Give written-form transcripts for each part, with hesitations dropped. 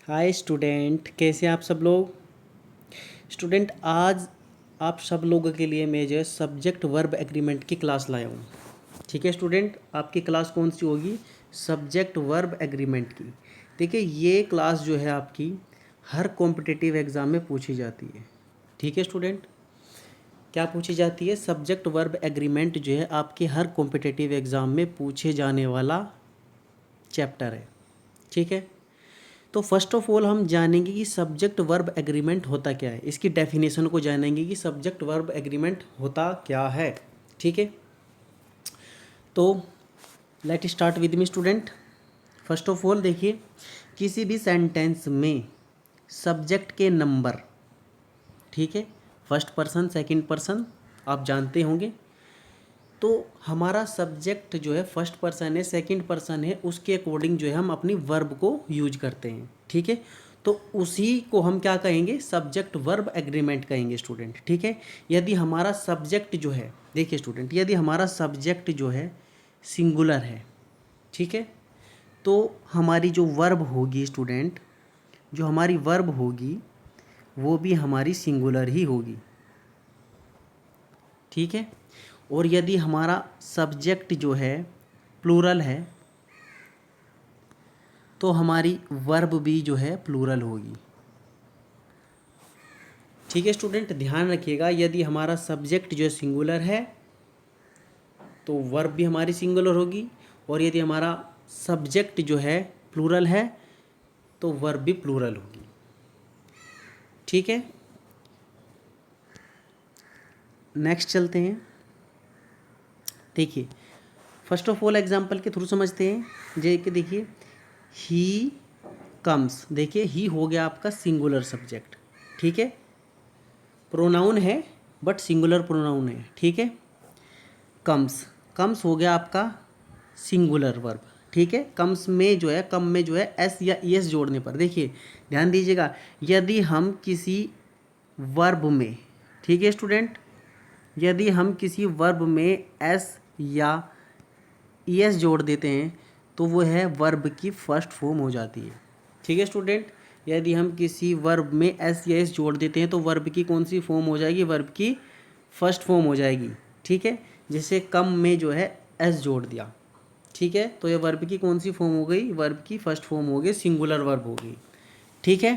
Hi student, कैसे आप सब लोग। स्टूडेंट, आज आप सब लोगों के लिए मैं जो है सब्जेक्ट वर्ब एग्रीमेंट की क्लास लाया हूँ। ठीक है स्टूडेंट, आपकी क्लास कौन सी होगी? सब्जेक्ट वर्ब एग्रीमेंट की। देखिए, ये क्लास जो है आपकी हर कॉम्पिटिटिव एग्ज़ाम में पूछी जाती है। ठीक है स्टूडेंट, क्या पूछी जाती है? सब्जेक्ट वर्ब एग्रीमेंट जो है आपके हर कॉम्पिटिटिव एग्ज़ाम में पूछे जाने वाला चैप्टर है। ठीक है, तो फर्स्ट ऑफ ऑल हम जानेंगे कि सब्जेक्ट वर्ब एग्रीमेंट होता क्या है। इसकी डेफिनेशन को जानेंगे कि सब्जेक्ट वर्ब एग्रीमेंट होता क्या है। ठीक है, तो let start with me student. First of all देखिए, किसी भी सेंटेंस में सब्जेक्ट के नंबर, ठीक है, फर्स्ट पर्सन सेकंड पर्सन आप जानते होंगे। तो हमारा सब्जेक्ट जो है फर्स्ट पर्सन है सेकंड पर्सन है, उसके अकॉर्डिंग जो है हम अपनी वर्ब को यूज करते हैं। ठीक है, तो उसी को हम क्या कहेंगे? सब्जेक्ट वर्ब एग्रीमेंट कहेंगे स्टूडेंट। ठीक है, यदि हमारा सब्जेक्ट जो है, देखिए स्टूडेंट, यदि हमारा सब्जेक्ट जो है सिंगुलर है, ठीक है, तो हमारी जो वर्ब होगी स्टूडेंट, जो हमारी वर्ब होगी वो भी हमारी सिंगुलर ही होगी। ठीक है, और यदि हमारा सब्जेक्ट जो है प्लूरल है तो हमारी वर्ब भी जो है प्लूरल होगी। ठीक है स्टूडेंट, ध्यान रखिएगा, यदि हमारा सब्जेक्ट जो है सिंगुलर है तो वर्ब भी हमारी सिंगुलर होगी, और यदि हमारा सब्जेक्ट जो है प्लूरल है तो वर्ब भी प्लूरल होगी। ठीक है, नेक्स्ट चलते हैं। देखिए, फर्स्ट ऑफ ऑल एग्जांपल के थ्रू समझते हैं। जे कि देखिए, ही कम्स, देखिए ही हो गया आपका सिंगुलर सब्जेक्ट। ठीक है, प्रोनाउन है बट सिंगुलर प्रोनाउन है। ठीक है, कम्स, कम्स हो गया आपका सिंगुलर वर्ब। ठीक है, कम्स में जो है, कम में जो है एस या ई एस जोड़ने पर, देखिए ध्यान दीजिएगा, यदि हम किसी वर्ब में, ठीक है स्टूडेंट, यदि हम किसी वर्ब में एस या ई एस जोड़ देते हैं तो वो है वर्ब की फर्स्ट फॉर्म हो जाती है। ठीक है स्टूडेंट, यदि हम किसी वर्ब में एस या एस जोड़ देते हैं तो वर्ब की कौन सी फॉर्म हो जाएगी? वर्ब की फर्स्ट फॉर्म हो जाएगी। ठीक है, जैसे कम में जो है एस जोड़ दिया, ठीक है, तो ये वर्ब की कौन सी फॉर्म हो गई? वर्ब की फर्स्ट फॉर्म हो गई, सिंगुलर वर्ब हो गई। ठीक है,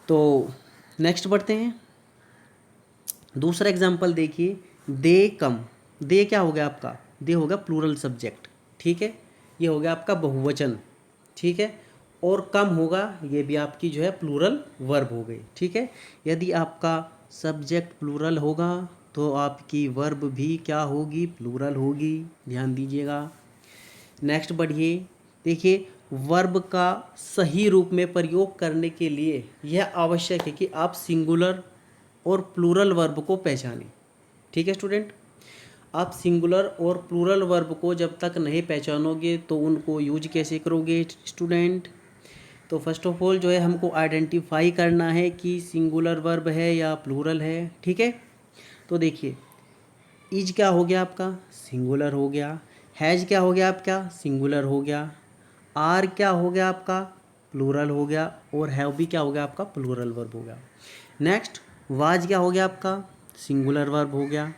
तो नेक्स्ट बढ़ते हैं। दूसरा एग्जाम्पल देखिए, दे कम, दे क्या हो गया आपका? दे हो गया प्लूरल सब्जेक्ट। ठीक है, ये हो गया आपका बहुवचन। ठीक है, और कम होगा, ये भी आपकी जो है प्लूरल वर्ब हो गई। ठीक है, यदि आपका सब्जेक्ट प्लूरल होगा तो आपकी वर्ब भी क्या होगी? प्लूरल होगी। ध्यान दीजिएगा। नेक्स्ट बढ़िए, देखिए, वर्ब का सही रूप में प्रयोग करने के लिए यह आवश्यक है कि आप सिंगुलर और प्लूरल वर्ब को पहचानें। ठीक है स्टूडेंट, आप सिंगुलर और प्लूरल वर्ब को जब तक नहीं पहचानोगे तो उनको यूज कैसे करोगे स्टूडेंट? तो फर्स्ट ऑफ ऑल जो है हमको आइडेंटिफाई करना है कि सिंगुलर वर्ब है या प्लूरल है। ठीक है, तो देखिए, इज क्या हो गया आपका? सिंगुलर हो गया। हैज क्या हो गया आपका? सिंगुलर हो गया। आर क्या हो गया आपका? प्लूरल हो गया। और हैव भी क्या हो गया आपका? प्लूरल वर्ब हो गया। नेक्स्ट, वाज क्या हो गया आपका? सिंगुलर वर्ब हो गया।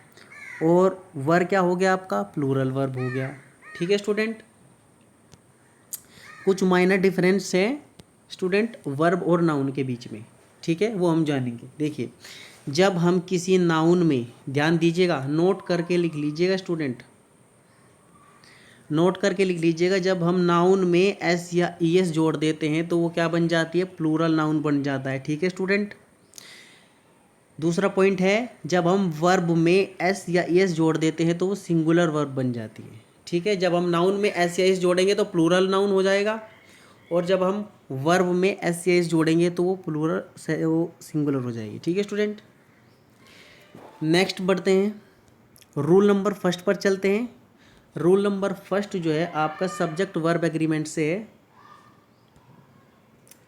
और वर क्या हो गया आपका? प्लूरल वर्ब हो गया। ठीक है स्टूडेंट, कुछ माइनर डिफरेंस है स्टूडेंट वर्ब और नाउन के बीच में। ठीक है, वो हम जानेंगे। देखिए, जब हम किसी नाउन में, ध्यान दीजिएगा, नोट करके लिख लीजिएगा स्टूडेंट, नोट करके लिख लीजिएगा, जब हम नाउन में एस या ई एस जोड़ देते हैं तो वो क्या बन जाती है? प्लूरल नाउन बन जाता है। ठीक है स्टूडेंट, दूसरा पॉइंट है, जब हम वर्ब में एस या ई एस जोड़ देते हैं तो वो सिंगुलर वर्ब बन जाती है। ठीक है, जब हम नाउन में एस या एस जोड़ेंगे तो प्लूरल नाउन हो जाएगा, और जब हम वर्ब में एस या एस जोड़ेंगे तो वो प्लूरल से वो सिंगुलर हो जाएगी। ठीक है स्टूडेंट, नेक्स्ट बढ़ते हैं, रूल नंबर फर्स्ट पर चलते हैं। रूल नंबर फर्स्ट जो है आपका सब्जेक्ट वर्ब एग्रीमेंट से है।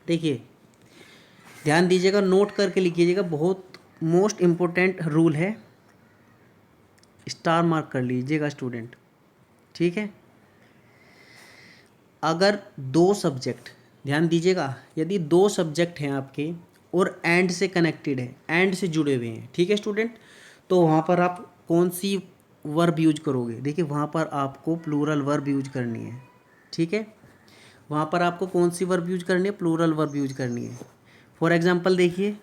देखिए, ध्यान दीजिएगा, नोट करके लिखिएगा, बहुत मोस्ट इम्पोर्टेंट रूल है, स्टार मार्क कर लीजिएगा स्टूडेंट। ठीक है, अगर दो सब्जेक्ट, ध्यान दीजिएगा, यदि दो सब्जेक्ट हैं आपके और एंड से कनेक्टेड है, एंड से जुड़े हुए हैं, ठीक है स्टूडेंट, तो वहाँ पर आप कौन सी वर्ब यूज करोगे? देखिए वहाँ पर आपको प्लूरल वर्ब यूज करनी है, ठीक है। वहाँ पर आपको कौन सी वर्ब यूज करनी है? प्लूरल वर्ब यूज करनी है। फॉर एग्जांपल देखिए,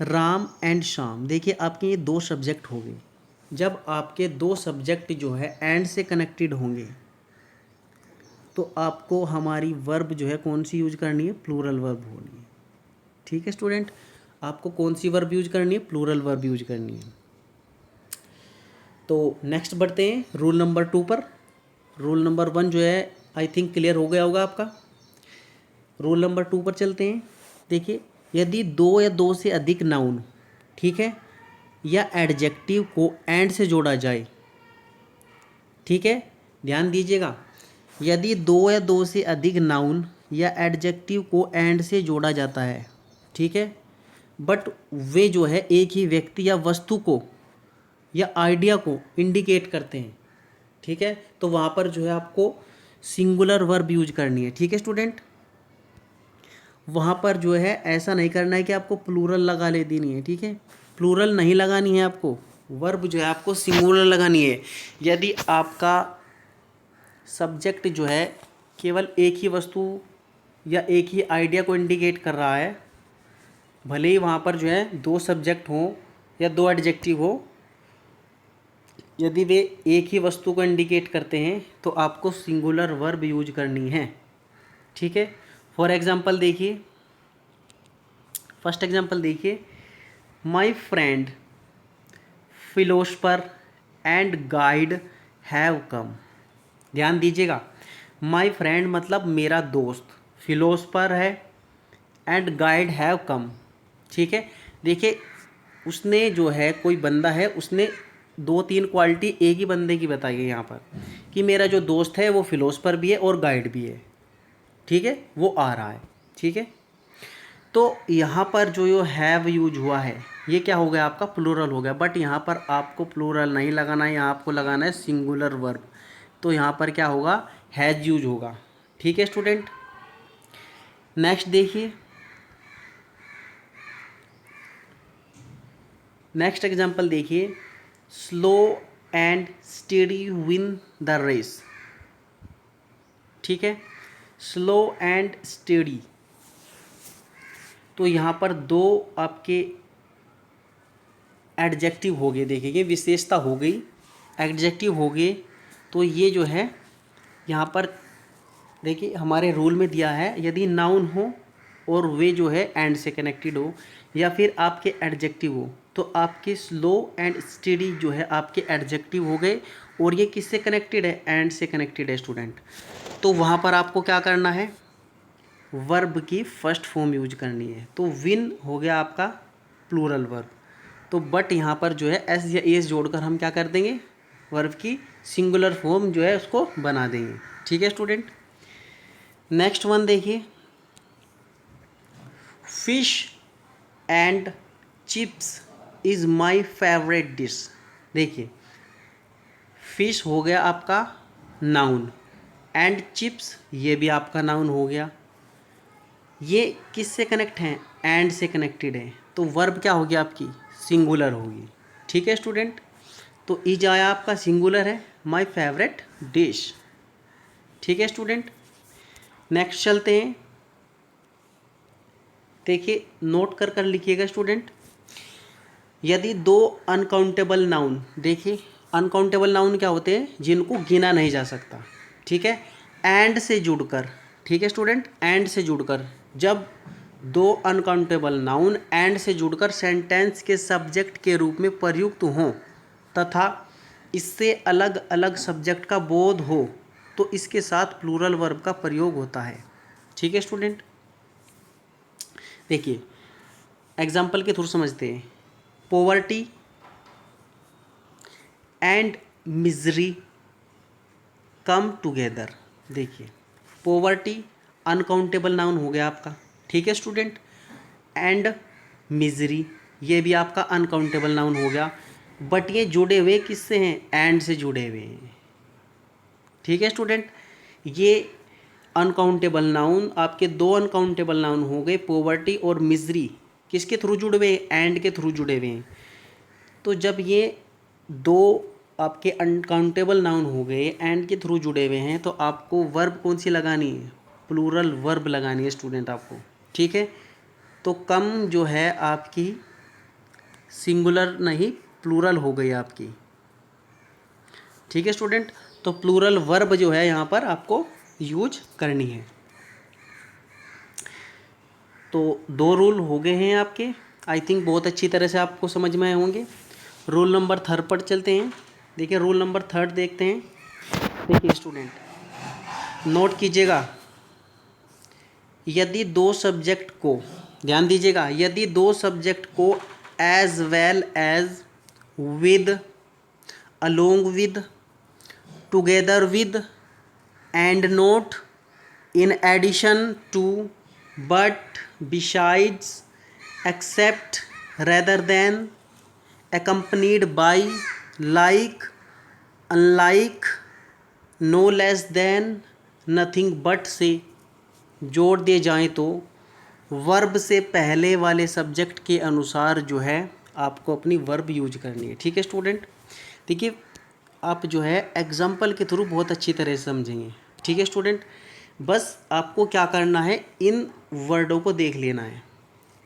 राम एंड श्याम, देखिए आपके ये दो सब्जेक्ट हो गए। जब आपके दो सब्जेक्ट जो है एंड से कनेक्टेड होंगे तो आपको हमारी वर्ब जो है कौन सी यूज करनी है? प्लूरल वर्ब होनी है, ठीक है स्टूडेंट। आपको कौन सी वर्ब यूज करनी है? प्लूरल वर्ब यूज करनी है। तो नेक्स्ट बढ़ते हैं रूल नंबर 2 पर। रूल नंबर 1 जो है आई थिंक क्लियर हो गया होगा आपका। रूल नंबर 2 पर चलते हैं। देखिए, यदि दो या दो से अधिक नाउन, ठीक है, या एडजेक्टिव को एंड से जोड़ा जाए, ठीक है, ध्यान दीजिएगा, यदि दो या दो से अधिक नाउन या एडजेक्टिव को एंड से जोड़ा जाता है, ठीक है, बट वे जो है एक ही व्यक्ति या वस्तु को या आइडिया को इंडिकेट करते हैं, ठीक है, तो वहाँ पर जो है आपको सिंगुलर वर्ब यूज करनी है, ठीक है स्टूडेंट। वहाँ पर जो है ऐसा नहीं करना है कि आपको प्लूरल लगा ले देनी है, ठीक है, प्लूरल नहीं लगानी है आपको, वर्ब जो है आपको सिंगुलर लगानी है। यदि आपका सब्जेक्ट जो है केवल एक ही वस्तु या एक ही आइडिया को इंडिकेट कर रहा है, भले ही वहाँ पर जो है दो सब्जेक्ट हों या दो एडजेक्टिव हो, यदि वे एक ही वस्तु को इंडिकेट करते हैं तो आपको सिंगुलर वर्ब यूज करनी है, ठीक है। फॉर एग्जांपल देखिए, फर्स्ट एग्जांपल देखिए, my friend philosopher and guide have come. ध्यान दीजिएगा, माय फ्रेंड मतलब मेरा दोस्त, फिलोसफर है एंड गाइड हैव कम, ठीक है। देखिए उसने जो है, कोई बंदा है, उसने दो तीन क्वालिटी एक ही बंदे की बताई है यहाँ पर कि मेरा जो दोस्त है वो फिलोसफर भी है और गाइड भी है, ठीक है, वो आ रहा है, ठीक है। तो यहाँ पर जो हैव यूज हुआ है ये क्या हो गया? आपका प्लूरल हो गया, बट यहाँ पर आपको प्लूरल नहीं लगाना है, यहाँ आपको लगाना है सिंगुलर वर्ब। तो यहाँ पर क्या होगा? हैज यूज होगा, ठीक है स्टूडेंट। नेक्स्ट देखिए, नेक्स्ट एग्जांपल देखिए, slow and steady win the race, ठीक है, स्लो एंड स्टेडी। तो यहाँ पर दो आपके एडजेक्टिव हो गए, देखिए विशेषता हो गई, एडजेक्टिव हो गए। तो ये जो है यहाँ पर देखिए हमारे रूल में दिया है, यदि नाउन हो और वे जो है एंड से कनेक्टेड हो या फिर आपके एडजेक्टिव हो, तो आपके स्लो एंड स्टेडी जो है आपके एडजेक्टिव हो गए और ये किससे कनेक्टेड है? एंड से कनेक्टेड है स्टूडेंट। तो वहाँ पर आपको क्या करना है? वर्ब की फर्स्ट फॉर्म यूज करनी है। तो विन हो गया आपका प्लूरल वर्ब, तो बट यहाँ पर जो है एस या एस जोड़कर हम क्या कर देंगे? वर्ब की सिंगुलर फॉर्म जो है उसको बना देंगे, ठीक है स्टूडेंट। नेक्स्ट वन देखिए, fish and chips is my favourite dish. देखिए फिश हो गया आपका नाउन एंड चिप्स ये भी आपका नाउन हो गया, ये किससे कनेक्ट हैं? एंड से कनेक्टेड है, तो वर्ब क्या होगी आपकी? सिंगुलर होगी, ठीक है स्टूडेंट। तो इज आया आपका सिंगुलर है, माय फेवरेट डिश, ठीक है स्टूडेंट। नेक्स्ट चलते हैं, देखिए नोट कर कर लिखिएगा स्टूडेंट। यदि दो अनकाउंटेबल नाउन, देखिए अनकाउंटेबल नाउन क्या होते हैं? जिनको गिना नहीं जा सकता, ठीक है, एंड से जुड़कर, ठीक है स्टूडेंट, एंड से जुड़कर, जब दो अनकाउंटेबल नाउन एंड से जुड़कर सेंटेंस के सब्जेक्ट के रूप में प्रयुक्त हों तथा इससे अलग अलग सब्जेक्ट का बोध हो, तो इसके साथ प्लूरल वर्ब का प्रयोग होता है, ठीक है स्टूडेंट। देखिए एग्जाम्पल के थ्रू समझते हैं। Poverty and misery come together. देखिए पॉवर्टी अनकाउंटेबल नाउन हो गया आपका, ठीक है स्टूडेंट, एंड मिजरी ये भी आपका अनकाउंटेबल नाउन हो गया, बट ये जुड़े हुए किससे हैं? एंड से जुड़े हुए हैं, ठीक है स्टूडेंट। ये अनकाउंटेबल नाउन, आपके दो अनकाउंटेबल नाउन हो गए, पॉवर्टी और मिजरी, किसके थ्रू जुड़े हुए हैं, एंड के थ्रू जुड़े हुए हैं। तो जब ये दो आपके अनकाउंटेबल नाउन हो गए, एंड के थ्रू जुड़े हुए हैं, तो आपको वर्ब कौन सी लगानी है, प्लूरल वर्ब लगानी है स्टूडेंट आपको, ठीक है। तो कम जो है आपकी सिंगुलर नहीं प्लूरल हो गई आपकी, ठीक है स्टूडेंट। तो प्लूरल वर्ब जो है यहाँ पर आपको यूज करनी है। तो दो रूल हो गए हैं आपके, आई थिंक बहुत अच्छी तरह से आपको समझ में आए होंगे। रूल नंबर 3 पर चलते हैं। देखिए रूल नंबर 3 देखते हैं। देखिए स्टूडेंट नोट कीजिएगा, यदि दो सब्जेक्ट को, ध्यान दीजिएगा, यदि दो सब्जेक्ट को as well as, with, along with, together with, and not, in addition to, but, besides, except, rather than, accompanied by, like, unlike, no less than, nothing but से जोड़ दिए जाएं तो वर्ब से पहले वाले सब्जेक्ट के अनुसार जो है आपको अपनी वर्ब यूज करनी है, ठीक है स्टूडेंट। देखिए आप जो है एग्जाम्पल के थ्रू बहुत अच्छी तरह से समझेंगे, ठीक है स्टूडेंट। बस आपको क्या करना है, इन वर्डों को देख लेना है,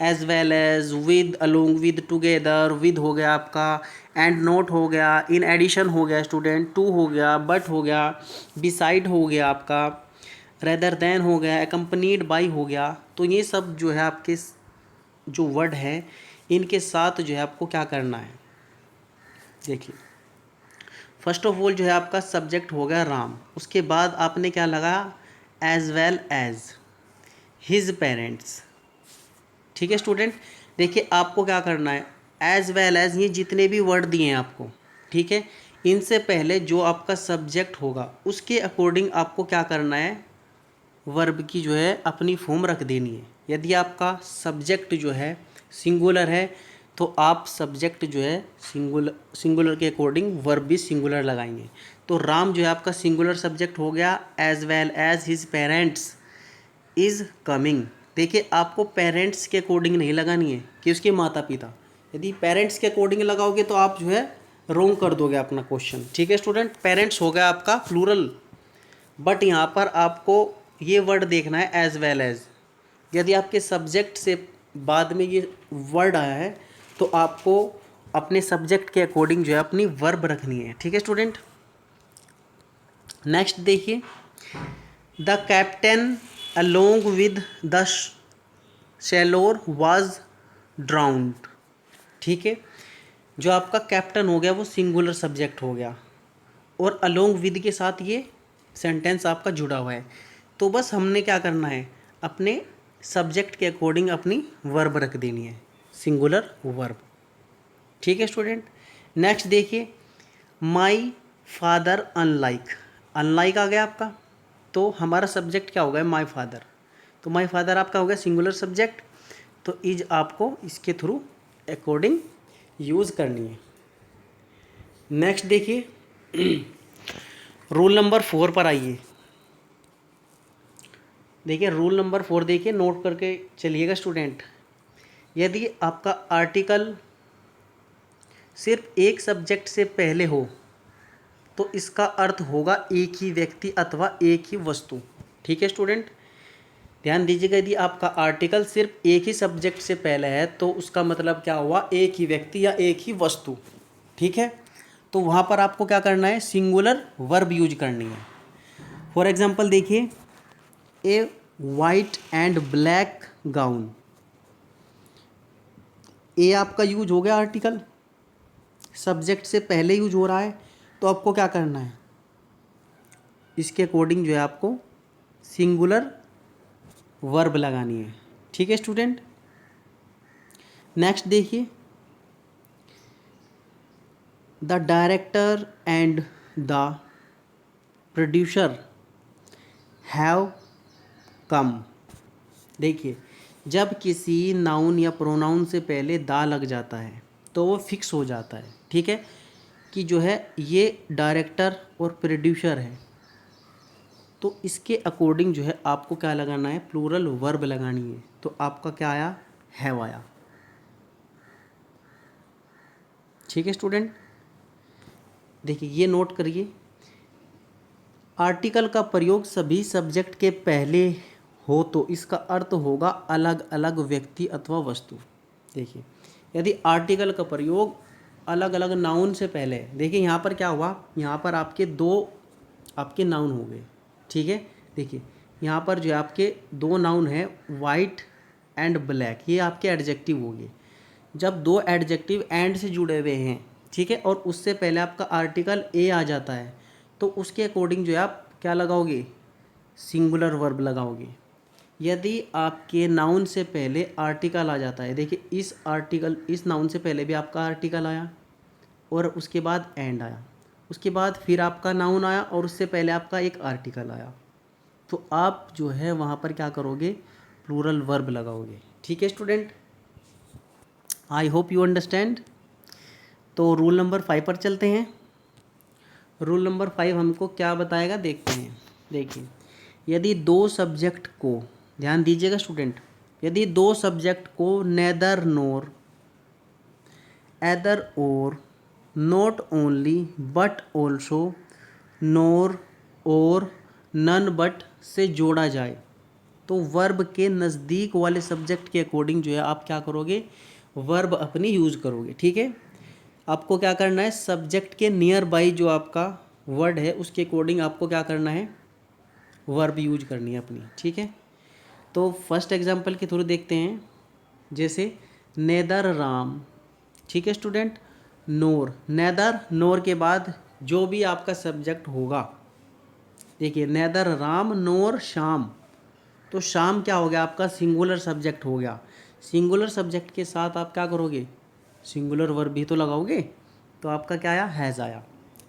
as well as, with, along with, together, with हो गया आपका, एंड नोट हो गया, इन एडिशन हो गया स्टूडेंट, टू हो गया, बट हो गया, बिसाइड हो गया आपका, रेदर देन हो गया, एकम्पनीड बाई हो गया। तो ये सब जो है आपके जो वर्ड है इनके साथ जो है आपको क्या करना है। देखिए फर्स्ट ऑफ ऑल जो है आपका सब्जेक्ट हो गया राम, उसके बाद आपने क्या लगा, as well as his parents, ठीक है स्टूडेंट। देखिए आपको क्या करना है, एज वेल एज, ये जितने भी वर्ड दिए हैं आपको, ठीक है, इनसे पहले जो आपका सब्जेक्ट होगा उसके अकॉर्डिंग आपको क्या करना है, वर्ब की जो है अपनी फॉर्म रख देनी है। यदि आपका सब्जेक्ट जो है सिंगुलर है तो आप सब्जेक्ट जो है सिंगुलर के अकॉर्डिंग वर्ब भी सिंगुलर लगाएंगे। तो राम जो है आपका सिंगुलर सब्जेक्ट हो गया, as well as his parents is coming. देखिए आपको पेरेंट्स के अकॉर्डिंग नहीं लगानी है कि उसके माता पिता, यदि पेरेंट्स के अकॉर्डिंग लगाओगे तो आप जो है रोंग कर दोगे अपना क्वेश्चन, ठीक है स्टूडेंट। पेरेंट्स हो गया आपका प्लूरल, बट यहाँ पर आपको ये वर्ड देखना है एज वेल एज। यदि आपके सब्जेक्ट से बाद में ये वर्ड आया है तो आपको अपने सब्जेक्ट के अकॉर्डिंग जो है अपनी वर्ब रखनी है, ठीक है स्टूडेंट। नेक्स्ट देखिए, the captain along with the sailor was drowned, ठीक है। जो आपका कैप्टन हो गया वो सिंगुलर सब्जेक्ट हो गया और along with के साथ ये सेंटेंस आपका जुड़ा हुआ है। तो बस हमने क्या करना है, अपने सब्जेक्ट के अकॉर्डिंग अपनी वर्ब रख देनी है, सिंगुलर वर्ब, ठीक है स्टूडेंट। नेक्स्ट देखिए, माई फादर अनलाइक, अनलाइक आ गया आपका, तो हमारा सब्जेक्ट क्या होगा, माय फादर। तो माय फादर आपका हो गया सिंगुलर सब्जेक्ट, तो इज आपको इसके थ्रू अकॉर्डिंग यूज़ करनी है। नेक्स्ट देखिए रूल नंबर 4 पर आइए। देखिए रूल नंबर 4 देखिए, नोट करके चलिएगा स्टूडेंट। यदि आपका आर्टिकल सिर्फ एक सब्जेक्ट से पहले हो तो इसका अर्थ होगा एक ही व्यक्ति अथवा एक ही वस्तु, ठीक है स्टूडेंट। ध्यान दीजिएगा, यदि आपका आर्टिकल सिर्फ एक ही सब्जेक्ट से पहले है तो उसका मतलब क्या हुआ, एक ही व्यक्ति या एक ही वस्तु, ठीक है। तो वहाँ पर आपको क्या करना है, सिंगुलर वर्ब यूज करनी है। फॉर एग्जांपल देखिए, ए वाइट एंड ब्लैक गाउन, ए आपका यूज हो गया आर्टिकल, सब्जेक्ट से पहले यूज हो रहा है, तो आपको क्या करना है, इसके अकॉर्डिंग जो है आपको सिंगुलर वर्ब लगानी है, ठीक है स्टूडेंट। नेक्स्ट देखिए, the director and the producer have come. देखिए जब किसी नाउन या प्रोनाउन से पहले दा लग जाता है तो वो फिक्स हो जाता है, ठीक है, कि जो है ये डायरेक्टर और प्रोड्यूसर है, तो इसके अकॉर्डिंग जो है आपको क्या लगाना है, प्लूरल वर्ब लगानी है। तो आपका क्या आया, हैव आया। ठीक है स्टूडेंट, देखिए ये नोट करिए, आर्टिकल का प्रयोग सभी सब्जेक्ट के पहले हो तो इसका अर्थ होगा अलग अलग व्यक्ति अथवा वस्तु। देखिए यदि आर्टिकल का प्रयोग अलग अलग नाउन से पहले, देखिए यहाँ पर क्या हुआ, यहाँ पर आपके दो आपके नाउन हो गए। ठीक है, देखिए यहाँ पर जो है आपके दो नाउन है, वाइट एंड ब्लैक, ये आपके एडजेक्टिव हो गए। जब दो एडजेक्टिव एंड से जुड़े हुए हैं, ठीक है, और उससे पहले आपका आर्टिकल ए आ जाता है, तो उसके अकॉर्डिंग जो है आप क्या लगाओगे, सिंगुलर वर्ब लगाओगे। यदि आपके नाउन से पहले आर्टिकल आ जाता है, देखिए इस नाउन से पहले भी आपका आर्टिकल आया और उसके बाद एंड आया, उसके बाद फिर आपका नाउन आया और उससे पहले आपका एक आर्टिकल आया, तो आप जो है वहाँ पर क्या करोगे, प्लूरल वर्ब लगाओगे। ठीक है student, I hope you understand. तो रूल नंबर 5 पर चलते हैं। रूल नंबर 5 हमको क्या बताएगा, देखते हैं। देखिए यदि दो सब्जेक्ट को, ध्यान दीजिएगा स्टूडेंट, यदि दो सब्जेक्ट को नेदर नोर, एदर और, नॉट ओनली बट ऑल्सो, नोर और, नन बट से जोड़ा जाए तो वर्ब के नज़दीक वाले सब्जेक्ट के अकॉर्डिंग जो है आप क्या करोगे, वर्ब अपनी यूज़ करोगे। ठीक है, आपको क्या करना है, सब्जेक्ट के नियर बाई जो आपका वर्ड है उसके अकॉर्डिंग आपको क्या करना है, वर्ब यूज करनी है अपनी। ठीक है, तो फर्स्ट एग्जांपल के थ्रू देखते हैं, जैसे नेदर राम, ठीक है स्टूडेंट, नोर, नेदर नोर के बाद जो भी आपका सब्जेक्ट होगा, देखिए नेदर राम नोर शाम, तो शाम क्या हो गया आपका, सिंगुलर सब्जेक्ट हो गया। सिंगुलर सब्जेक्ट के साथ आप क्या करोगे, सिंगुलर वर्ब भी तो लगाओगे, तो आपका क्या आया, हैज़ आया।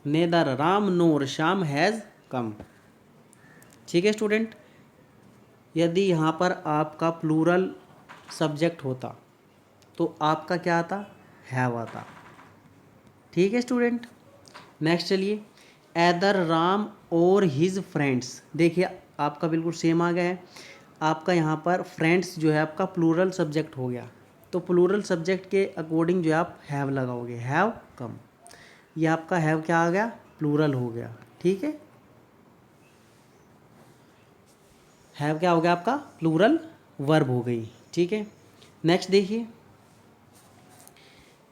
नेदर राम नोर शाम हैज़ कम। ठीक है स्टूडेंट, यदि यहाँ पर आपका प्लूरल सब्जेक्ट होता तो आपका क्या आता, हैव आता। ठीक है स्टूडेंट, नेक्स्ट चलिए, एदर राम और हिज फ्रेंड्स, देखिए आपका बिल्कुल सेम आ गया है। आपका यहाँ पर फ्रेंड्स जो है आपका प्लूरल सब्जेक्ट हो गया, तो प्लूरल सब्जेक्ट के अकॉर्डिंग जो है आप हैव लगाओगे, हैव कम। ये आपका हैव क्या आ गया, प्लूरल हो गया। ठीक है, हैव क्या हो गया आपका, प्लूरल वर्ब हो गई। ठीक है, नेक्स्ट देखिए,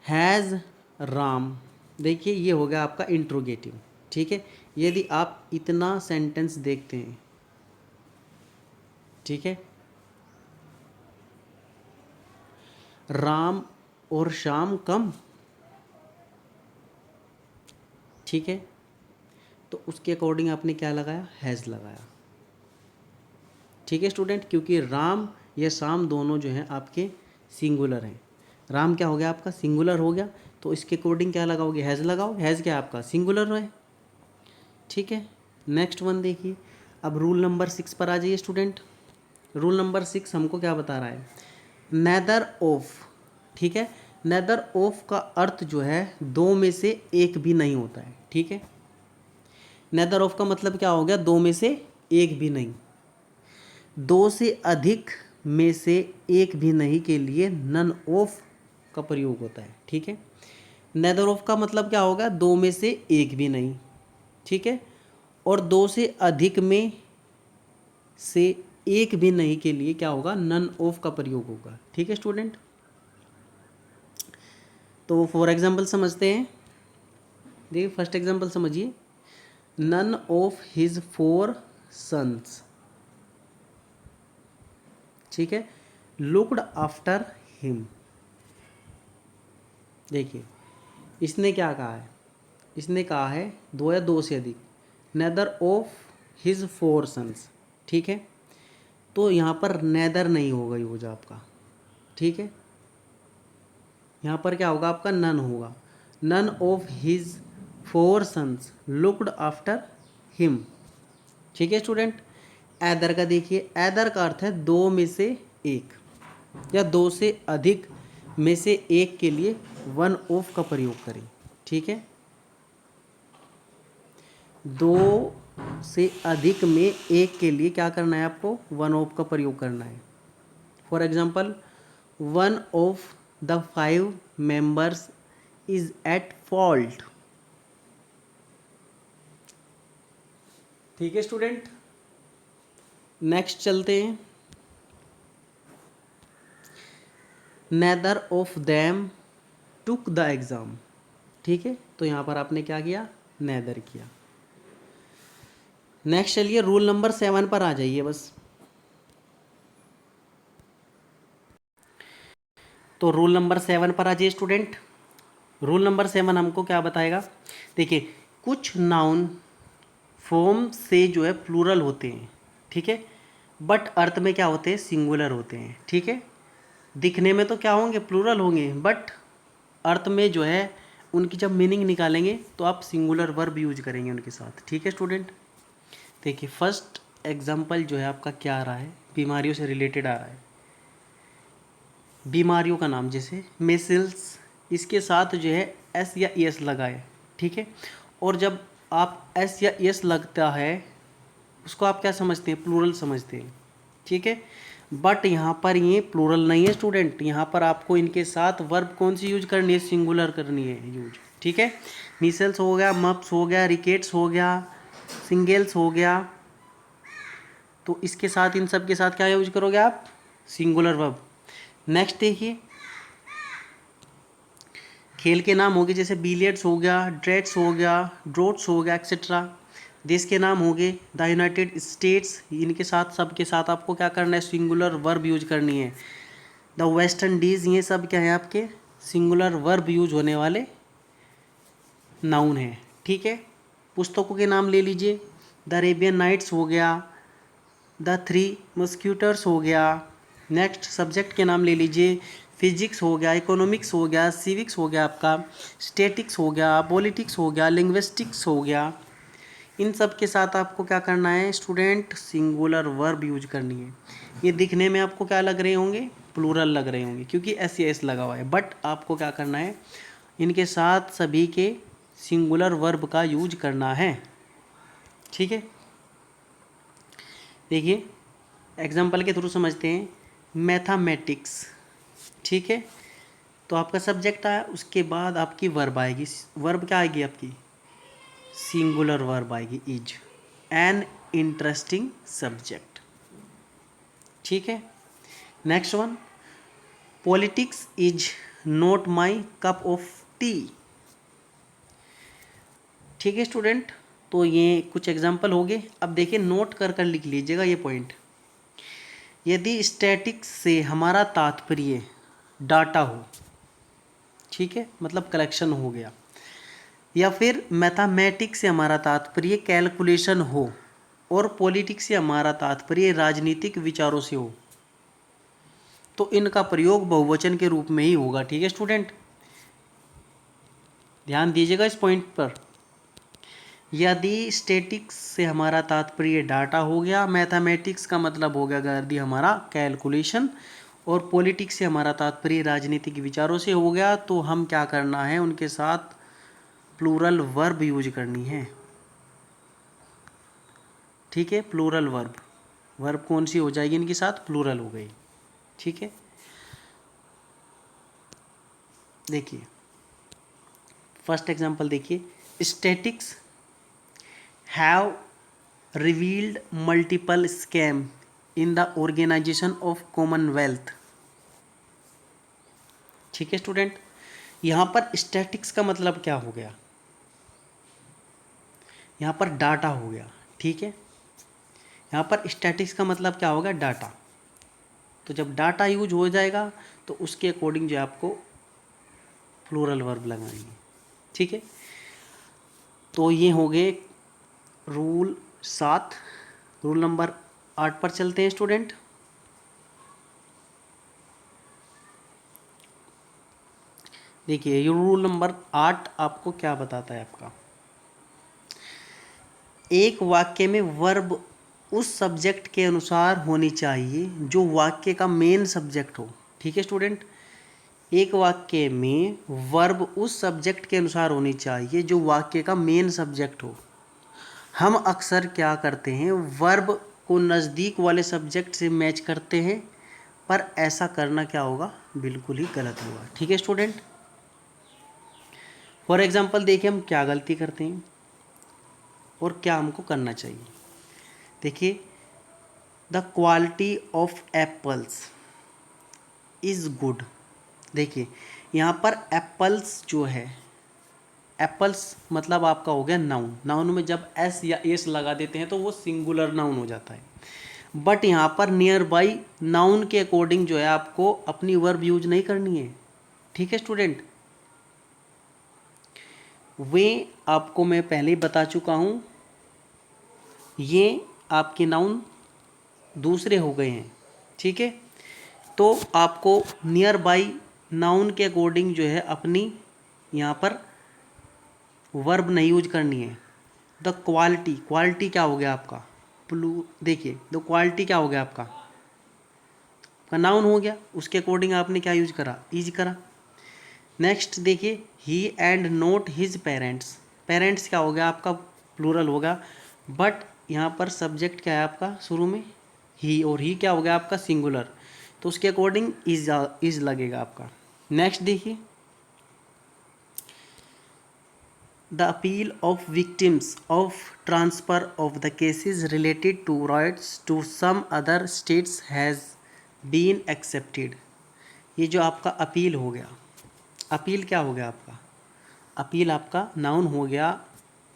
हैज़ राम, देखिए ये हो गया आपका इंट्रोगेटिव। ठीक है, यदि आप इतना सेंटेंस देखते हैं, ठीक है, राम और शाम कम, ठीक है, तो उसके अकॉर्डिंग आपने क्या लगाया, हैज़ लगाया। ठीक है स्टूडेंट, क्योंकि राम या शाम दोनों जो हैं आपके सिंगुलर हैं। राम क्या हो गया आपका, सिंगुलर हो गया, तो इसके अकॉर्डिंग क्या लगाओगे, हैज़ लगाओ। हैज़ क्या आपका, सिंगुलर है। ठीक है, नेक्स्ट वन देखिए, अब रूल नंबर 6 पर आ जाइए स्टूडेंट। रूल नंबर 6 हमको क्या बता रहा है, नेदर ऑफ। ठीक है, नेदर ऑफ का अर्थ जो है दो में से एक भी नहीं होता है। ठीक है, नेदर ऑफ का मतलब क्या हो गया, दो में से एक भी नहीं। दो से अधिक में से एक भी नहीं के लिए नन ऑफ का प्रयोग होता है। ठीक है, नेदर ऑफ का मतलब क्या होगा, दो में से एक भी नहीं। ठीक है, और दो से अधिक में से एक भी नहीं के लिए क्या होगा, नन ऑफ का प्रयोग होगा। ठीक है स्टूडेंट, तो फॉर एग्जांपल समझते हैं। देखिए फर्स्ट एग्जांपल समझिए, नन ऑफ हिज 4 सन्स, ठीक है, लुक्ड आफ्टर हिम। देखिए इसने क्या कहा है, इसने कहा है दो या दो से अधिक, नेदर ऑफ हिज 4 सन्स। ठीक है, तो यहाँ पर नेदर नहीं होगा यूज आपका। ठीक है, यहाँ पर क्या होगा आपका, नन होगा। None of his 4 sons looked after him. ठीक है स्टूडेंट, एदर का देखिए, एदर का अर्थ है दो में से एक या दो से अधिक में से एक के लिए वन ऑफ का प्रयोग करें। ठीक है, दो से अधिक में एक के लिए क्या करना है आपको, वन ऑफ का प्रयोग करना है। For example, one of the 5 members is at fault. ठीक है स्टूडेंट, नेक्स्ट चलते हैं। Neither of them took the exam. ठीक है, तो यहाँ पर आपने क्या किया, नेदर किया। नेक्स्ट चलिए रूल नंबर 7 पर आ जाइए बस। तो रूल नंबर 7 पर आ जाइए स्टूडेंट। रूल नंबर 7 हमको क्या बताएगा, देखिए कुछ नाउन फॉर्म से जो है प्लूरल होते हैं, ठीक है, बट अर्थ में क्या होते हैं, सिंगुलर होते हैं। ठीक है, दिखने में तो क्या होंगे, प्लूरल होंगे, बट अर्थ में जो है उनकी जब मीनिंग निकालेंगे तो आप सिंगुलर वर्ब यूज करेंगे उनके साथ। ठीक है स्टूडेंट, देखिए फर्स्ट एग्जांपल जो है आपका क्या आ रहा है, बीमारियों से रिलेटेड आ रहा है। बीमारियों का नाम जैसे मेसिल्स, इसके साथ जो है एस या एस लगाए। ठीक है, और जब आप एस या एस लगता है उसको आप क्या समझते हैं, प्लूरल समझते हैं। ठीक है, बट यहाँ पर ये प्लूरल नहीं है स्टूडेंट, यहाँ पर आपको इनके साथ वर्ब कौन सी यूज करनी है, सिंगुलर करनी है यूज। ठीक है, मीसल्स हो गया, मप्स हो गया, रिकेट्स हो गया, सिंगल्स हो गया, तो इसके साथ इन सब के साथ क्या यूज करोगे आप, सिंगुलर वर्ब। नेक्स्ट देखिए, खेल के नाम हो गए जैसे बिलियर्ड्स हो गया, ड्रेट्स हो गया, ड्रोट्स हो गया, एक्सेट्रा। देश के नाम हो गए द यूनाइटेड स्टेट्स, इनके साथ सब के साथ आपको क्या करना है, सिंगुलर वर्ब यूज करनी है। द वेस्ट इंडीज़, ये सब क्या है आपके सिंगुलर वर्ब यूज होने वाले नाउन है। ठीक है, पुस्तकों के नाम ले लीजिए, द अरेबियन नाइट्स हो गया, द 3 मस्क्यूटर्स हो गया। नेक्स्ट सब्जेक्ट के नाम ले लीजिए, फिजिक्स हो गया, इकोनॉमिक्स हो गया, सिविक्स हो गया आपका, स्टैटिक्स हो गया, पॉलिटिक्स हो गया, लिंग्विस्टिक्स हो गया। इन सब के साथ आपको क्या करना है स्टूडेंट, सिंगुलर वर्ब यूज करनी है। ये दिखने में आपको क्या लग रहे होंगे, प्लूरल लग रहे होंगे क्योंकि एस या एस लगा हुआ है, बट आपको क्या करना है, इनके साथ सभी के सिंगुलर वर्ब का यूज करना है। ठीक है, देखिए एग्जाम्पल के थ्रू समझते हैं, मैथमेटिक्स। ठीक है, तो आपका सब्जेक्ट आया, उसके बाद आपकी वर्ब आएगी। वर्ब क्या आएगी आपकी, सिंगुलर वर्ब आएगी, इज एन इंटरेस्टिंग सब्जेक्ट। ठीक है, next one, politics is not my cup of T. ठीक है स्टूडेंट, तो ये कुछ एग्जाम्पल हो गए। अब देखिए नोट कर कर लिख लीजिएगा ये पॉइंट। यदि स्टैटिक्स से हमारा तात्पर्य डाटा हो, ठीक है, मतलब कलेक्शन हो गया, या फिर मैथमेटिक्स से हमारा तात्पर्य कैलकुलेशन हो, और पॉलिटिक्स से हमारा तात्पर्य राजनीतिक विचारों से हो, तो इनका प्रयोग बहुवचन के रूप में ही होगा। ठीक है स्टूडेंट, ध्यान दीजिएगा इस पॉइंट पर। यदि स्टैटिक्स से हमारा तात्पर्य डाटा हो गया, मैथमेटिक्स का मतलब हो गया यदि हमारा कैलकुलेशन, और पॉलिटिक्स से हमारा तात्पर्य राजनीतिक विचारों से हो गया, तो हम क्या करना है, उनके साथ प्लूरल वर्ब यूज करनी है। ठीक है, प्लूरल वर्ब, वर्ब कौन सी हो जाएगी इनके साथ, प्लूरल हो गई। ठीक है, देखिए फर्स्ट एग्जांपल देखिए, statistics have revealed multiple scam in the organisation of commonwealth. ठीक है स्टूडेंट, यहाँ पर स्टैटिक्स का मतलब क्या हो गया, यहाँ पर डाटा हो गया। ठीक है, यहाँ पर स्टैटिक्स का मतलब क्या होगा, डाटा। तो जब डाटा यूज हो जाएगा तो उसके अकॉर्डिंग जो आपको प्लूरल वर्ब लगाएंगे। ठीक है, तो ये हो गए रूल 7। रूल नंबर 8 पर चलते हैं स्टूडेंट। देखिए ये रूल नंबर 8 आपको क्या बताता है, आपका एक वाक्य में वर्ब उस सब्जेक्ट के अनुसार होनी चाहिए जो वाक्य का मेन सब्जेक्ट हो। ठीक है स्टूडेंट, एक वाक्य में वर्ब उस सब्जेक्ट के अनुसार होनी चाहिए जो वाक्य का मेन सब्जेक्ट हो। हम अक्सर क्या करते हैं, वर्ब को नज़दीक वाले सब्जेक्ट से मैच करते हैं, पर ऐसा करना क्या होगा, बिल्कुल ही गलत होगा। ठीक है स्टूडेंट। फॉर एग्जांपल देखिए हम क्या गलती करते हैं और क्या हमको करना चाहिए। देखिए, the quality of apples is good. देखिए यहाँ पर एप्पल्स जो है, एप्पल्स मतलब आपका हो गया नाउन। नाउन में जब एस या एस लगा देते हैं तो वो सिंगुलर नाउन हो जाता है। बट यहाँ पर नियर बाई नाउन के अकॉर्डिंग जो है आपको अपनी वर्ब यूज नहीं करनी है। ठीक है स्टूडेंट। वे आपको मैं पहले ही बता चुका हूँ, ये आपके नाउन दूसरे हो गए हैं। ठीक है, तो आपको नियर बाई नाउन के अकॉर्डिंग जो है अपनी यहाँ पर वर्ब नहीं यूज करनी है। द क्वालिटी, क्वालिटी क्या हो गया आपका, देखिए द क्वालिटी क्या हो गया आपका नाउन हो गया, उसके अकॉर्डिंग आपने क्या यूज करा, इज करा। नेक्स्ट देखिए, he and not his parents. Parents क्या हो गया आपका, प्लूरल होगा, बट यहाँ पर सब्जेक्ट क्या है आपका शुरू में, ही, और ही क्या हो गया आपका सिंगुलर, तो उसके अकॉर्डिंग इज लगेगा आपका। नेक्स्ट देखिए, the appeal of victims of transfer of the cases related to rights to some other states has been accepted. ये जो आपका अपील हो गया, अपील क्या हो गया आपका, अपील आपका नाउन हो गया।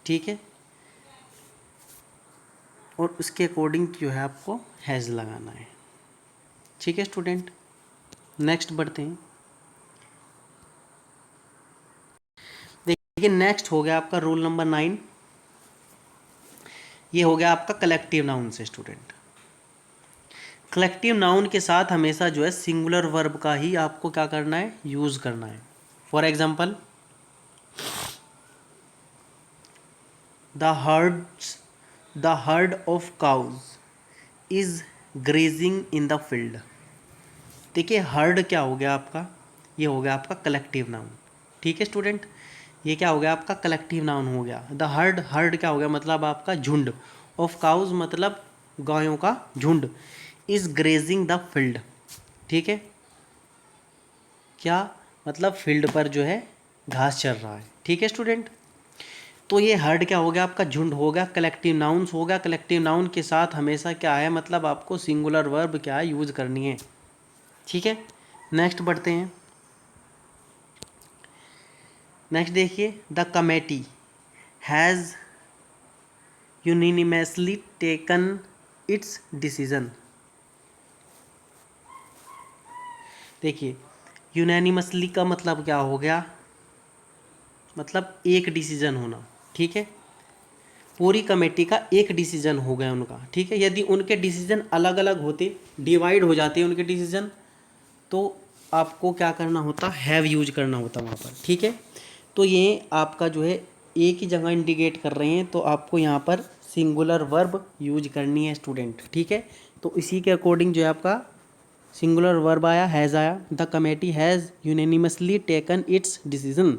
ठीक है, और उसके अकॉर्डिंग जो है आपको हैज़ लगाना है। ठीक है स्टूडेंट। नेक्स्ट बढ़ते हैं। देखिए नेक्स्ट हो गया आपका रूल नंबर 9। ये हो गया आपका कलेक्टिव नाउन से स्टूडेंट। कलेक्टिव नाउन के साथ हमेशा जो है सिंगुलर वर्ब का ही आपको क्या करना है, यूज़ करना है। For example, the heard of cows is grazing in the field. देखिए हर्ड क्या हो गया आपका, ये हो गया आपका कलेक्टिव नाउन। ठीक है स्टूडेंट, ये क्या हो गया आपका कलेक्टिव नाउन हो गया। द हर्ड, हर्ड क्या हो गया मतलब आपका झुंड, ऑफ काउज मतलब गायों का झुंड, इज ग्रेजिंग द फील्ड। ठीक है, क्या मतलब फील्ड पर जो है घास चर रहा है। ठीक है स्टूडेंट, तो ये हर्ड क्या हो गया आपका झुंड हो गया, कलेक्टिव नाउन्स हो गया। कलेक्टिव नाउन के साथ हमेशा क्या है, मतलब आपको सिंगुलर वर्ब क्या है यूज करनी है। ठीक है, नेक्स्ट बढ़ते हैं। नेक्स्ट देखिए, the committee has unanimously taken its decision. देखिए यूनानिमसली का मतलब क्या हो गया, मतलब एक डिसीजन होना। ठीक है, पूरी कमेटी का एक डिसीजन हो गया उनका। ठीक है, यदि उनके डिसीजन अलग अलग होते, डिवाइड हो जाते उनके डिसीजन, तो आपको क्या करना होता, हैव यूज करना होता वहाँ पर। ठीक है, तो ये आपका जो है एक ही जगह इंडिकेट कर रहे हैं, तो आपको यहाँ पर सिंगुलर वर्ब यूज करनी है स्टूडेंट। ठीक है, तो इसी के अकॉर्डिंग जो है आपका सिंगुलर वर्ब आया, हैज़ आया। The committee has unanimously taken its decision.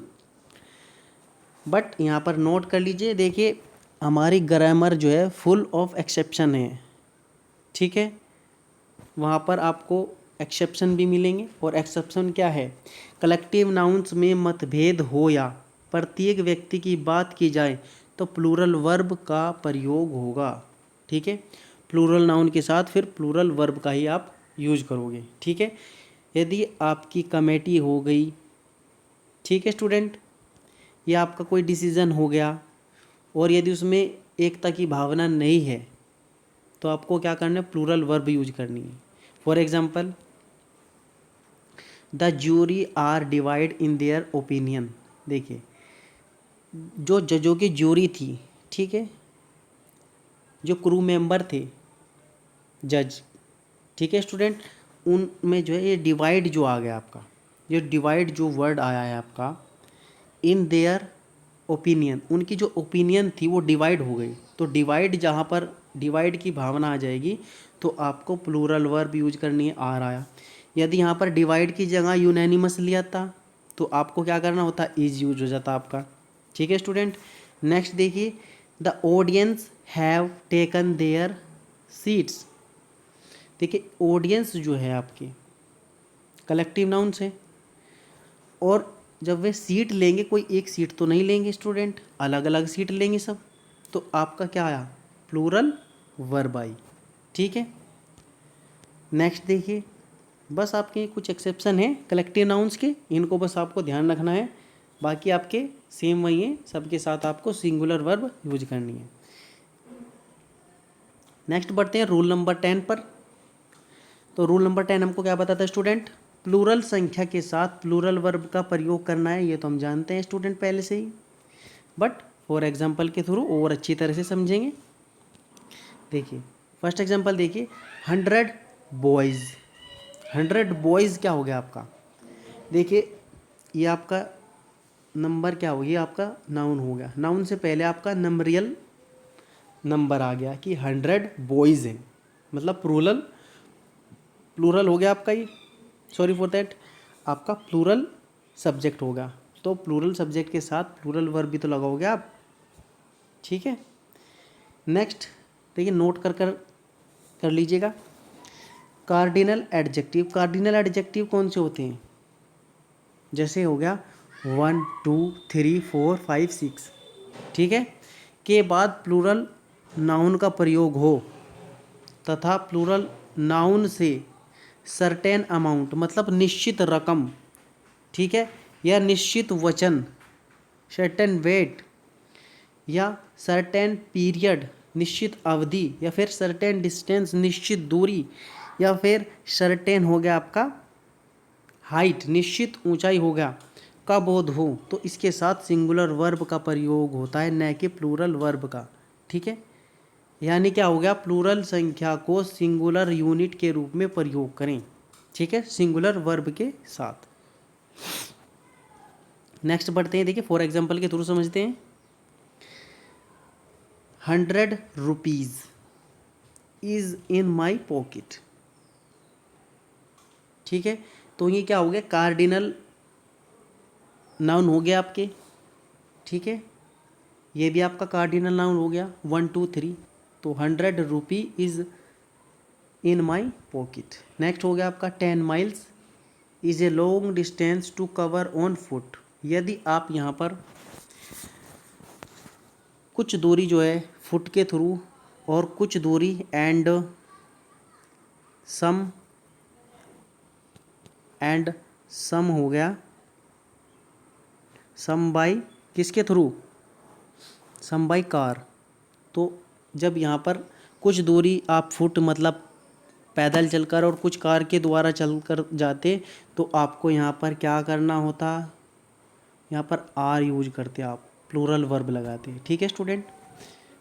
But यहाँ पर नोट कर लीजिए, देखिए हमारी ग्रामर जो है फुल ऑफ एक्सेप्शन है। ठीक है, वहाँ पर आपको एक्सेप्शन भी मिलेंगे, और एक्सेप्शन क्या है, कलेक्टिव नाउन्स में मतभेद हो या प्रत्येक व्यक्ति की बात की जाए तो प्लूरल वर्ब का प्रयोग होगा। ठीक है, प्लूरल नाउन के साथ फिर प्लूरल वर्ब का ही आप यूज करोगे। ठीक है, यदि आपकी कमेटी हो गई, ठीक है स्टूडेंट, या आपका कोई डिसीज़न हो गया और यदि उसमें एकता की भावना नहीं है, तो आपको क्या करना है, प्लूरल वर्ब यूज करनी है। For example, the jury are divide in their opinion. देखिए जो जजों की ज्यूरी थी, ठीक है, जो क्रू मेंबर थे जज, ठीक है स्टूडेंट, उनमें जो है ये डिवाइड जो आ गया आपका, ये डिवाइड जो वर्ड आया है आपका, इन देयर ओपिनियन, उनकी जो ओपिनियन थी वो डिवाइड हो गई। तो डिवाइड, जहाँ पर डिवाइड की भावना आ जाएगी तो आपको प्लूरल वर्ब यूज करनी है, आर आया। यदि यहाँ पर डिवाइड की जगह यूनैनिमस लिया था तो आपको क्या करना होता, इज यूज हो जाता आपका। ठीक है स्टूडेंट, नेक्स्ट देखिए, the audience have taken there seats. देखिए ऑडियंस जो है आपके कलेक्टिव नाउन से, और जब वे सीट लेंगे कोई एक सीट तो नहीं लेंगे स्टूडेंट, अलग अलग सीट लेंगे सब, तो आपका क्या आया, प्लूरल वर्ब आई। ठीक है, नेक्स्ट देखिए, बस आपके कुछ एक्सेप्शन है कलेक्टिव नाउन्स के, इनको बस आपको ध्यान रखना है, बाकी आपके सेम वही है, सबके साथ आपको सिंगुलर वर्ब यूज करनी है। नेक्स्ट बढ़ते हैं रूल नंबर 10 पर। तो रूल नंबर 10 हमको क्या बताता है स्टूडेंट, प्लूरल संख्या के साथ प्लूरल वर्ब का प्रयोग करना है। ये तो हम जानते हैं स्टूडेंट पहले से ही, बट फॉर एग्जांपल के थ्रू और अच्छी तरह से समझेंगे। देखिए फर्स्ट एग्जांपल देखिए, 100 बॉयज़। 100 बॉयज़ क्या हो गया आपका, देखिए ये आपका नंबर क्या हो गया, आपका नाउन हो गया, नाउन से पहले आपका नंबरियल नंबर आ गया कि 100 बॉयज़ हैं, मतलब प्लूरल हो गया आपका, ये सॉरी फॉर दैट, आपका प्लूरल सब्जेक्ट होगा, तो प्लूरल सब्जेक्ट के साथ प्लूरल वर्ब भी तो लगाओगे आप। ठीक है, नेक्स्ट देखिए नोट कर लीजिएगा, कार्डिनल एडजेक्टिव। कार्डिनल एडजेक्टिव कौन से होते हैं, जैसे हो गया 1 2 3 4 5 6, ठीक है, के बाद प्लूरल नाउन का प्रयोग हो तथा प्लूरल नाउन से सर्टेन अमाउंट, मतलब निश्चित रकम, ठीक है, या निश्चित वचन, सर्टेन वेट, या सर्टेन पीरियड, निश्चित अवधि, या फिर सर्टेन डिस्टेंस, निश्चित दूरी, या फिर सर्टेन हो गया आपका हाइट, निश्चित ऊंचाई हो गया, का बोध हो, तो इसके साथ सिंगुलर वर्ब का प्रयोग होता है, न कि प्लूरल वर्ब का। ठीक है, यानी क्या हो गया, प्लूरल संख्या को सिंगुलर यूनिट के रूप में प्रयोग करें। ठीक है, सिंगुलर वर्ब के साथ। नेक्स्ट बढ़ते हैं, देखिए फॉर एग्जांपल के थ्रू समझते हैं। 100 rupees is in my pocket. ठीक है, तो ये क्या हो गया, कार्डिनल नाउन हो गया आपके। ठीक है, ये भी आपका कार्डिनल नाउन हो गया 1 2 3, तो 100 rupee is in my pocket. Next हो गया आपका 10 miles is a long distance to cover on foot. यदि आप यहाँ पर कुछ दूरी जो है फुट के थ्रू, और कुछ दूरी एंड सम हो गया, सम बाई किसके थ्रू, सम बाई कार। तो जब यहाँ पर कुछ दूरी आप फुट मतलब पैदल चलकर और कुछ कार के द्वारा चलकर जाते, तो आपको यहाँ पर क्या करना होता, यहाँ पर आर यूज करते आप, प्लूरल वर्ब लगाते। ठीक है स्टूडेंट,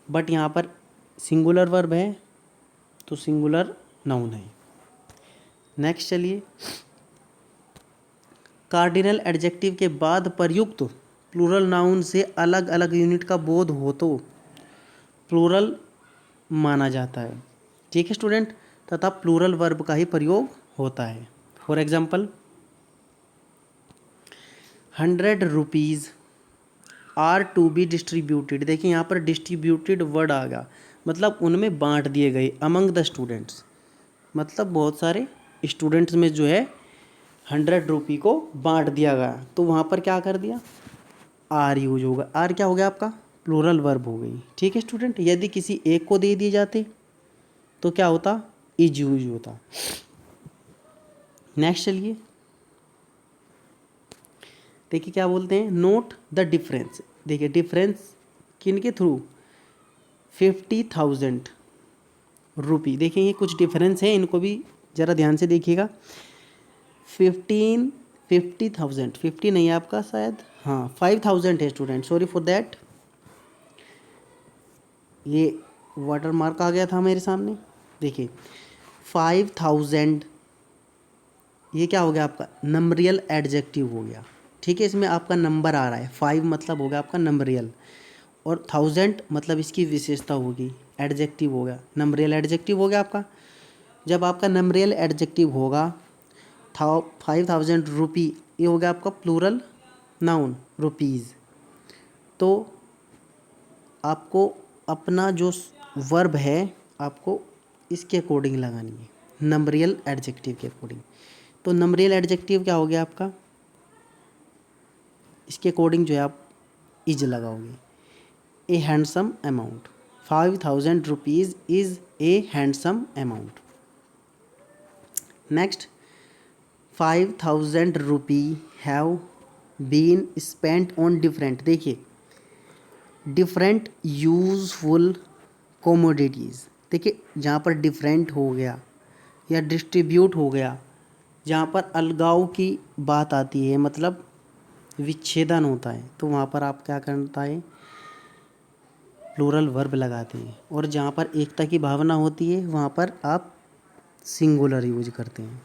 बट यहाँ पर सिंगुलर वर्ब है तो सिंगुलर नाउन है। नेक्स्ट चलिए, कार्डिनल एडजेक्टिव के बाद प्रयुक्त प्लूरल नाउन से अलग अलग यूनिट का बोध हो तो प्लूरल माना जाता है। ठीक है स्टूडेंट, तथा प्लूरल वर्ब का ही प्रयोग होता है। For example 100 rupees are to be distributed. देखिए यहाँ पर डिस्ट्रीब्यूटेड वर्ड आ गया, मतलब उनमें बांट दिए गए, अमंग द स्टूडेंट्स, मतलब बहुत सारे स्टूडेंट्स में जो है 100 रुपी को बांट दिया गया, तो वहाँ पर क्या कर दिया, आर यूज होगा। आर क्या हो गया आपका, प्लूरल वर्ब हो गई। ठीक है स्टूडेंट, यदि किसी एक को दे दिए जाते तो क्या होता, इज यूज होता। नेक्स्ट चलिए, देखिए क्या बोलते हैं, नोट द डिफरेंस। देखिए डिफरेंस किन के थ्रू, 50,000 रुपी। देखिए ये कुछ डिफरेंस है, इनको भी ज़रा ध्यान से देखिएगा। 50,000 50 नहीं है आपका शायद, हाँ 5,000 है स्टूडेंट, सॉरी फॉर दैट, ये वाटर मार्क आ गया था मेरे सामने। देखिए 5,000 ये क्या हो गया आपका, नंबरियल एडजेक्टिव हो गया। ठीक है, इसमें आपका नंबर आ रहा है, 5 मतलब हो गया आपका नंबरियल, और 1000 मतलब इसकी विशेषता होगी, एडजेक्टिव हो गया, नंबरियल एडजेक्टिव हो गया आपका। जब आपका नंबरियल एडजेक्टिव होगा 5,000 रुपी, ये हो गया आपका प्लूरल नाउन रुपीज़, तो आपको अपना जो वर्ब है आपको इसके अकॉर्डिंग लगानी है, नंबरियल एडजेक्टिव के अकॉर्डिंग। तो नंबरियल एडजेक्टिव क्या हो गया आपका, इसके अकॉर्डिंग जो है आप इज लगाओगे। A handsome amount, 5,000 rupees is a handsome amount. Next, 5,000 rupee have been spent on different, देखिए डिफरेंट यूजफुल कोमोडिटीज़। देखिए जहाँ पर डिफरेंट हो गया या डिस्ट्रीब्यूट हो गया, जहाँ पर अलगाव की बात आती है, मतलब विच्छेदन होता है, तो वहाँ पर आप क्या करता है, प्लूरल वर्ब लगाते हैं। और जहाँ पर एकता की भावना होती है वहाँ पर आप सिंगुलर यूज करते हैं।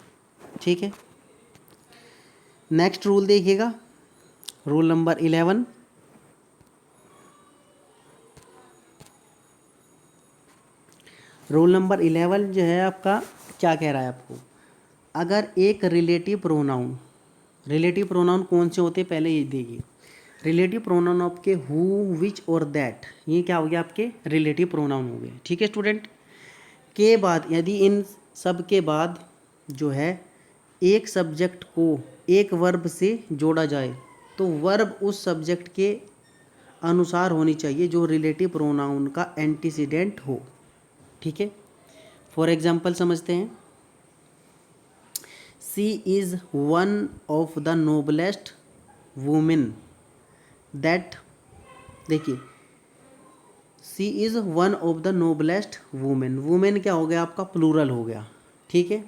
ठीक है, नेक्स्ट रूल देखिएगा, रूल नंबर 11। रूल नंबर 11 जो है आपका क्या कह रहा है आपको, अगर एक रिलेटिव प्रोनाउन कौन से होते हैं पहले ये देखिए। रिलेटिव प्रोनाउन आपके हु, विच और दैट, ये क्या हो गया आपके रिलेटिव प्रोनाउन हो गए। ठीक है स्टूडेंट, के बाद यदि इन सब के बाद जो है एक सब्जेक्ट को एक वर्ब से जोड़ा जाए तो वर्ब उस सब्जेक्ट के अनुसार होनी चाहिए जो रिलेटिव प्रोनाउन का एंटीसीडेंट हो। ठीक है, फॉर एग्जाम्पल समझते हैं, she is one of the noblest women that, देखिए she is one of the noblest women, women क्या हो गया आपका प्लूरल हो गया। ठीक है,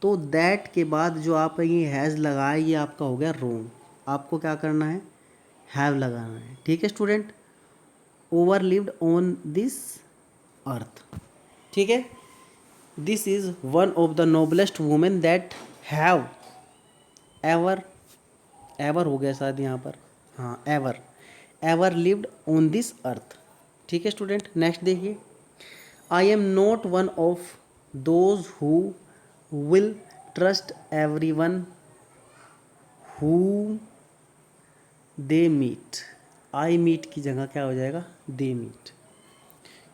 तो दैट के बाद जो आप ये हैज़ लगाए ये आपका हो गया रोंग, आपको क्या करना है, हैव लगाना है। ठीक है student, over lived on this earth. ठीक है, this is one of the noblest women that have ever हो गया शायद यहाँ पर, हाँ ever lived on this earth. ठीक है स्टूडेंट, नेक्स्ट देखिए, I am not one of those who will trust everyone who they meet, I meet की जगह क्या हो जाएगा, दे मीट,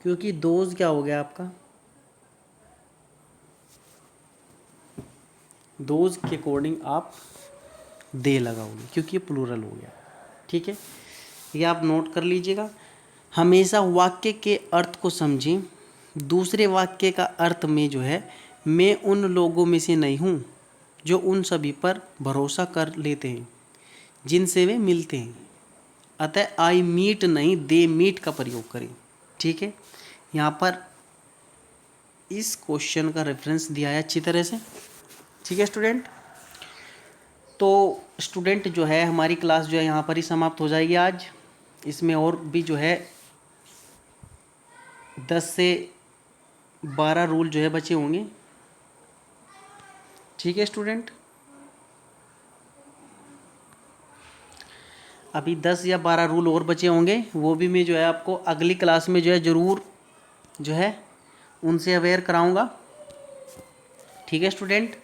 क्योंकि दोज क्या हो गया आपका, दोज के अकॉर्डिंग आप दे लगाओगे क्योंकि ये प्लूरल हो गया। ठीक है, ये आप नोट कर लीजिएगा। हमेशा वाक्य के अर्थ को समझें, दूसरे वाक्य का अर्थ में जो है मैं उन लोगों में से नहीं हूँ जो उन सभी पर भरोसा कर लेते हैं जिनसे वे मिलते हैं, अतः आई मीट नहीं दे मीट का प्रयोग करें। ठीक है, यहाँ पर इस क्वेश्चन का रेफरेंस दिया है अच्छी तरह से। ठीक है स्टूडेंट, तो स्टूडेंट जो है हमारी क्लास जो है यहाँ पर ही समाप्त हो जाएगी आज। इसमें और भी जो है 10 से 12 रूल जो है बचे होंगे। ठीक है स्टूडेंट, अभी 10 या 12 रूल और बचे होंगे, वो भी मैं जो है आपको अगली क्लास में जो है ज़रूर जो है उनसे अवेयर कराऊंगा। ठीक है स्टूडेंट,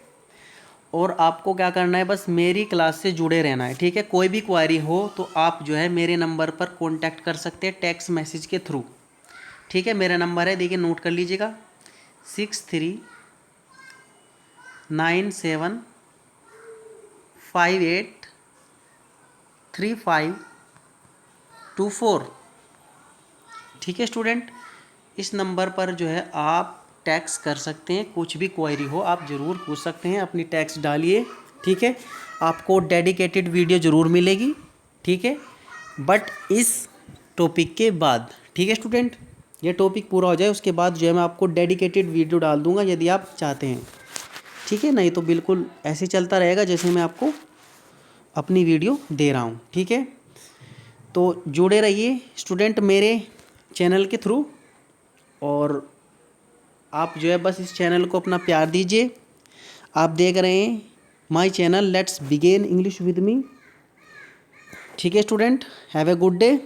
और आपको क्या करना है, बस मेरी क्लास से जुड़े रहना है। ठीक है, कोई भी क्वारी हो तो आप जो है मेरे नंबर पर कांटेक्ट कर सकते हैं टेक्स्ट मैसेज के थ्रू। ठीक है, मेरा नंबर है, देखिए नोट कर लीजिएगा, 6397583524। ठीक है स्टूडेंट, इस नंबर पर जो है आप टैक्स कर सकते हैं, कुछ भी क्वेरी हो आप ज़रूर पूछ सकते हैं, अपनी टैक्स डालिए। ठीक है, आपको डेडिकेटेड वीडियो ज़रूर मिलेगी। ठीक है, बट इस टॉपिक के बाद। ठीक है स्टूडेंट, ये टॉपिक पूरा हो जाए उसके बाद जो है मैं आपको डेडिकेटेड वीडियो डाल दूंगा यदि आप चाहते हैं। ठीक है, नहीं तो बिल्कुल ऐसे चलता रहेगा जैसे मैं आपको अपनी वीडियो दे रहा हूँ। ठीक है, तो जुड़े रहिए स्टूडेंट मेरे चैनल के थ्रू, और आप जो है बस इस चैनल को अपना प्यार दीजिए। आप देख रहे हैं my channel let's begin English with me. ठीक है student, have a good day.